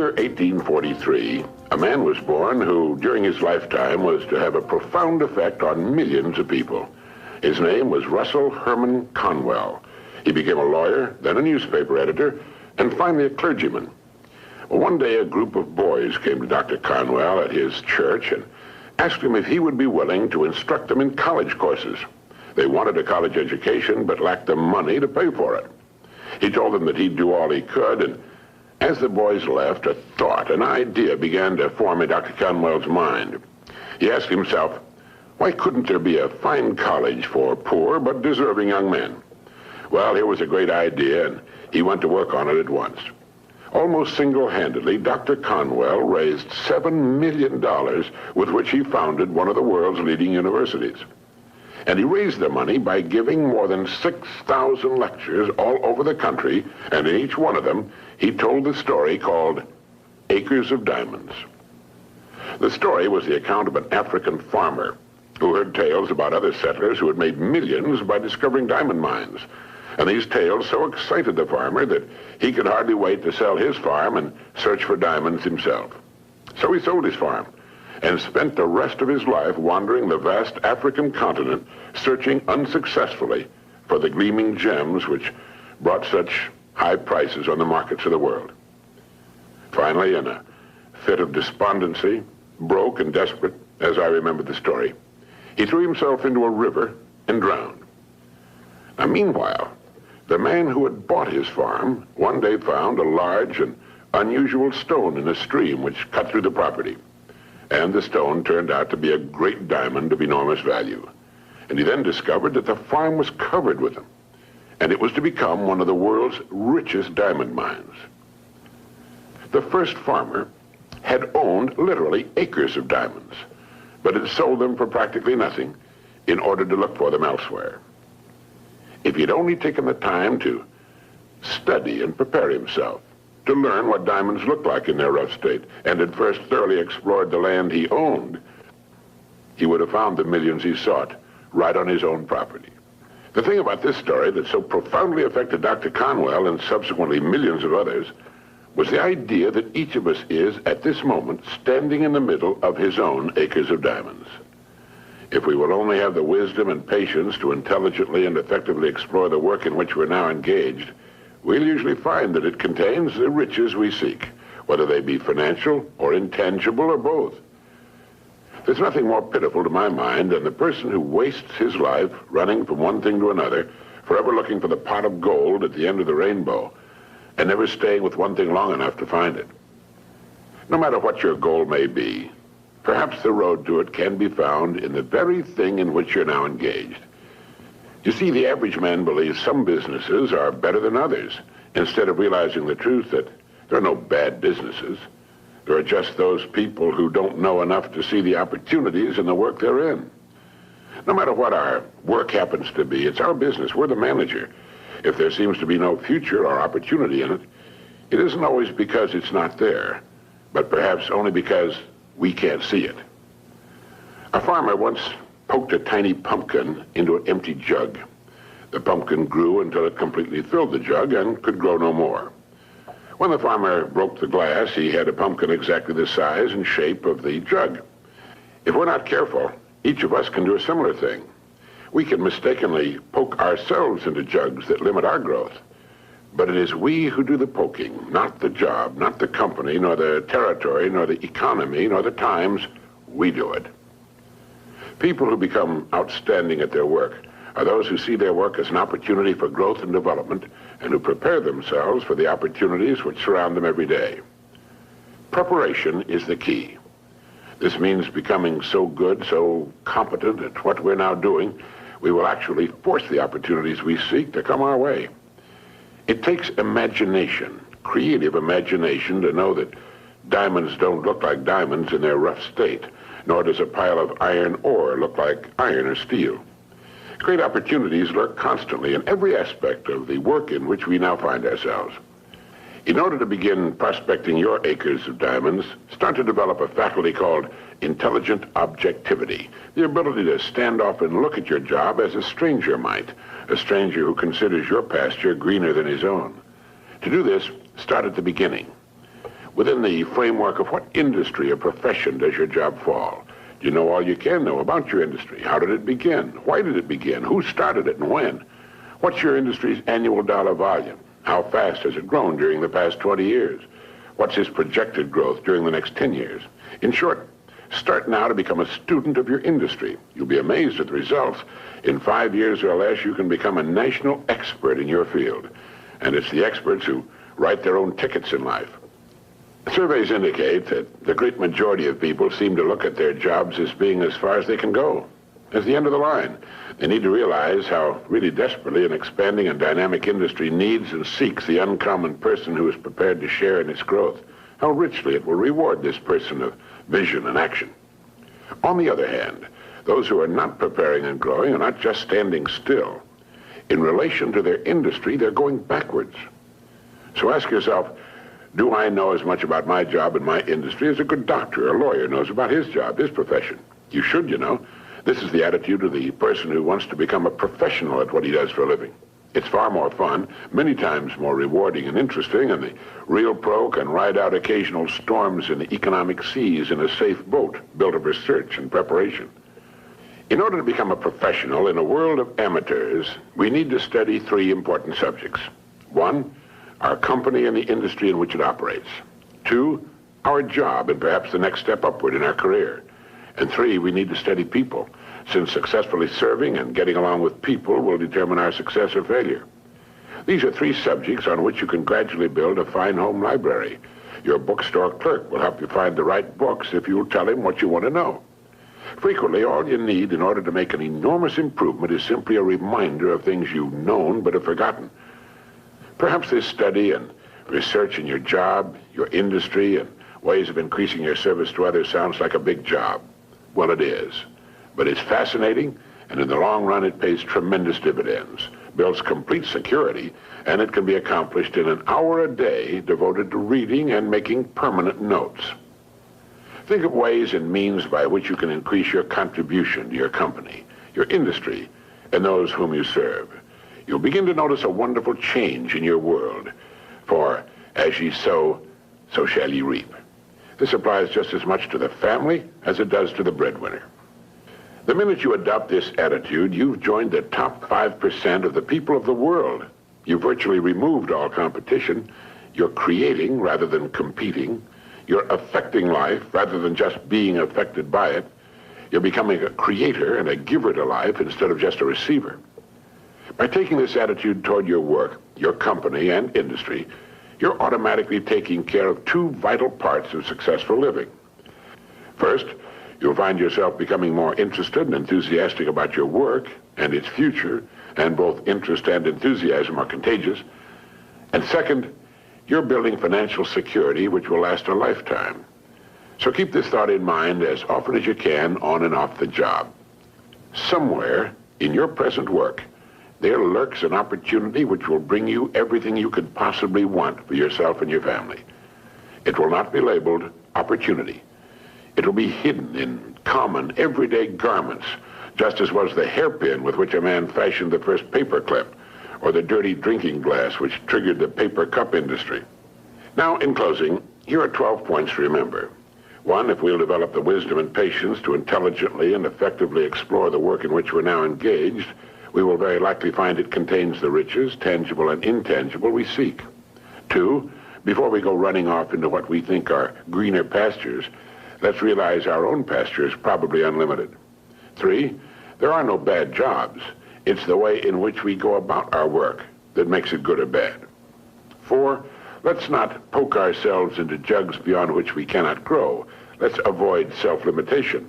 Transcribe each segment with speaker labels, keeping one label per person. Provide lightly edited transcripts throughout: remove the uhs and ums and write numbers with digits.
Speaker 1: year 1843, a man was born who, during his lifetime, was to have a profound effect on millions of people. His name was Russell Herman Conwell. He became a lawyer, then a newspaper editor, and finally a clergyman. Well, one day a group of boys came to Dr. Conwell at his church and asked him if he would be willing to instruct them in college courses. They wanted a college education but lacked the money to pay for it. He told them that he'd do all he could, and as the boys left, a thought, an idea began to form in Dr. Conwell's mind. He asked himself, why couldn't there be a fine college for poor but deserving young men? Well, here was a great idea, and he went to work on it at once. Almost single-handedly, Dr. Conwell raised $7 million with which he founded one of the world's leading universities. And he raised the money by giving more than 6,000 lectures all over the country, and in each one of them, he told the story called Acres of Diamonds. The story was the account of an African farmer who heard tales about other settlers who had made millions by discovering diamond mines. And these tales so excited the farmer that he could hardly wait to sell his farm and search for diamonds himself. So he sold his farm and spent the rest of his life wandering the vast African continent, searching unsuccessfully for the gleaming gems which brought such high prices on the markets of the world. Finally, in a fit of despondency, broke and desperate, as I remember the story, he threw himself into a river and drowned. Now, meanwhile, the man who had bought his farm one day found a large and unusual stone in a stream which cut through the property. And the stone turned out to be a great diamond of enormous value. And he then discovered that the farm was covered with them, and it was to become one of the world's richest diamond mines. The first farmer had owned literally acres of diamonds, but had sold them for practically nothing in order to look for them elsewhere. If he'd only taken the time to study and prepare himself, to learn what diamonds looked like in their rough state, and had first thoroughly explored the land he owned, he would have found the millions he sought right on his own property. The thing about this story that so profoundly affected Dr. Conwell and subsequently millions of others was the idea that each of us is, at this moment, standing in the middle of his own acres of diamonds. If we will only have the wisdom and patience to intelligently and effectively explore the work in which we're now engaged, we'll usually find that it contains the riches we seek, whether they be financial or intangible or both. There's nothing more pitiful to my mind than the person who wastes his life running from one thing to another, forever looking for the pot of gold at the end of the rainbow, and never staying with one thing long enough to find it. No matter what your goal may be, perhaps the road to it can be found in the very thing in which you're now engaged. You see, the average man believes some businesses are better than others, instead of realizing the truth that there are no bad businesses. There are just those people who don't know enough to see the opportunities in the work they're in. No matter what our work happens to be, it's our business. We're the manager. If there seems to be no future or opportunity in it, it isn't always because it's not there, but perhaps only because we can't see it. A farmer once poked a tiny pumpkin into an empty jug. The pumpkin grew until it completely filled the jug and could grow no more. When the farmer broke the glass, he had a pumpkin exactly the size and shape of the jug. If we're not careful, each of us can do a similar thing. We can mistakenly poke ourselves into jugs that limit our growth. But it is we who do the poking, not the job, not the company, nor the territory, nor the economy, nor the times. We do it. People who become outstanding at their work are those who see their work as an opportunity for growth and development, and who prepare themselves for the opportunities which surround them every day. Preparation is the key. This means becoming so good, so competent at what we're now doing, we will actually force the opportunities we seek to come our way. It takes imagination, creative imagination, to know that diamonds don't look like diamonds in their rough state, nor does a pile of iron ore look like iron or steel. Great opportunities lurk constantly in every aspect of the work in which we now find ourselves. In order to begin prospecting your acres of diamonds, start to develop a faculty called intelligent objectivity, the ability to stand off and look at your job as a stranger might, a stranger who considers your pasture greener than his own. To do this, start at the beginning. Within the framework of what industry or profession does your job fall? Do you know all you can know about your industry? How did it begin? Why did it begin? Who started it and when? What's your industry's annual dollar volume? How fast has it grown during the past 20 years? What's its projected growth during the next 10 years? In short, start now to become a student of your industry. You'll be amazed at the results. In 5 years or less, you can become a national expert in your field. And it's the experts who write their own tickets in life. Surveys indicate that the great majority of people seem to look at their jobs as being as far as they can go, as the end of the line. They need to realize how really desperately an expanding and dynamic industry needs and seeks the uncommon person who is prepared to share in its growth, how richly it will reward this person of vision and action. On the other hand, those who are not preparing and growing are not just standing still. In relation to their industry, they're going backwards. So ask yourself, do I know as much about my job and my industry as a good doctor or lawyer knows about his job, his profession? You should, you know. This is the attitude of the person who wants to become a professional at what he does for a living. It's far more fun, many times more rewarding and interesting, and the real pro can ride out occasional storms in the economic seas in a safe boat built of research and preparation. In order to become a professional in a world of amateurs, we need to study 3 important subjects. 1, our company and the industry in which it operates. 2, our job and perhaps the next step upward in our career. And 3, we need to study people, since successfully serving and getting along with people will determine our success or failure. These are 3 subjects on which you can gradually build a fine home library. Your bookstore clerk will help you find the right books if you will tell him what you want to know. Frequently, all you need in order to make an enormous improvement is simply a reminder of things you've known but have forgotten. Perhaps this study and research in your job, your industry, and ways of increasing your service to others sounds like a big job. Well, it is. But it's fascinating, and in the long run, it pays tremendous dividends, builds complete security, and it can be accomplished in an hour a day devoted to reading and making permanent notes. Think of ways and means by which you can increase your contribution to your company, your industry, and those whom you serve. You'll begin to notice a wonderful change in your world. For as ye sow, so shall ye reap. This applies just as much to the family as it does to the breadwinner. The minute you adopt this attitude, you've joined the top 5% of the people of the world. You've virtually removed all competition. You're creating rather than competing. You're affecting life rather than just being affected by it. You're becoming a creator and a giver to life instead of just a receiver. By taking this attitude toward your work, your company, and industry, you're automatically taking care of 2 vital parts of successful living. First, you'll find yourself becoming more interested and enthusiastic about your work and its future, and both interest and enthusiasm are contagious. And second, you're building financial security which will last a lifetime. So keep this thought in mind as often as you can on and off the job. Somewhere in your present work, there lurks an opportunity which will bring you everything you could possibly want for yourself and your family. It will not be labeled opportunity. It will be hidden in common, everyday garments, just as was the hairpin with which a man fashioned the first paperclip, or the dirty drinking glass which triggered the paper cup industry. Now, in closing, here are 12 points to remember. 1, if we'll develop the wisdom and patience to intelligently and effectively explore the work in which we're now engaged, we will very likely find it contains the riches, tangible and intangible, we seek. 2, before we go running off into what we think are greener pastures, let's realize our own pasture is probably unlimited. 3, there are no bad jobs. It's the way in which we go about our work that makes it good or bad. 4, let's not poke ourselves into jugs beyond which we cannot grow. Let's avoid self-limitation.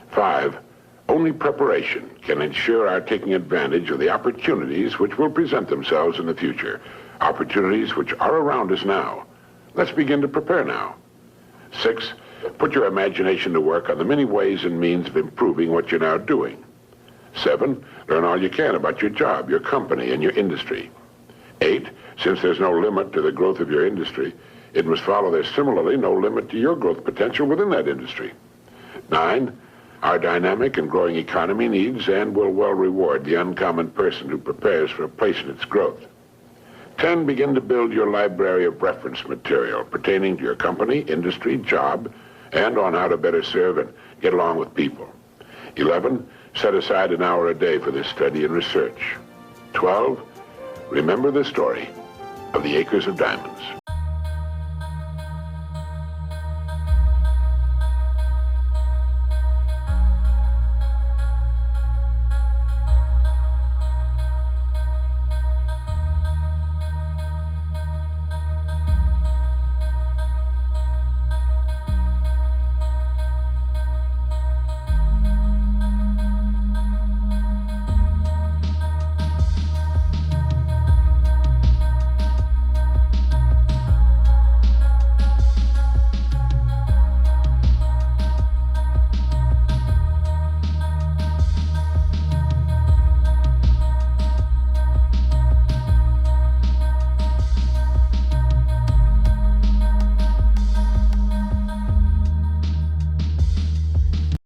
Speaker 1: 5, only preparation can ensure our taking advantage of the opportunities which will present themselves in the future, opportunities which are around us now. Let's begin to prepare now. 6, put your imagination to work on the many ways and means of improving what you're now doing. 7, learn all you can about your job, your company, and your industry. 8, since there's no limit to the growth of your industry, it must follow there's similarly no limit to your growth potential within that industry. 9, our dynamic and growing economy needs and will well reward the uncommon person who prepares for a place in its growth. 10, begin to build your library of reference material pertaining to your company, industry, job, and on how to better serve and get along with people. 11, set aside an hour a day for this study and research. 12, remember the story of the acres of diamonds.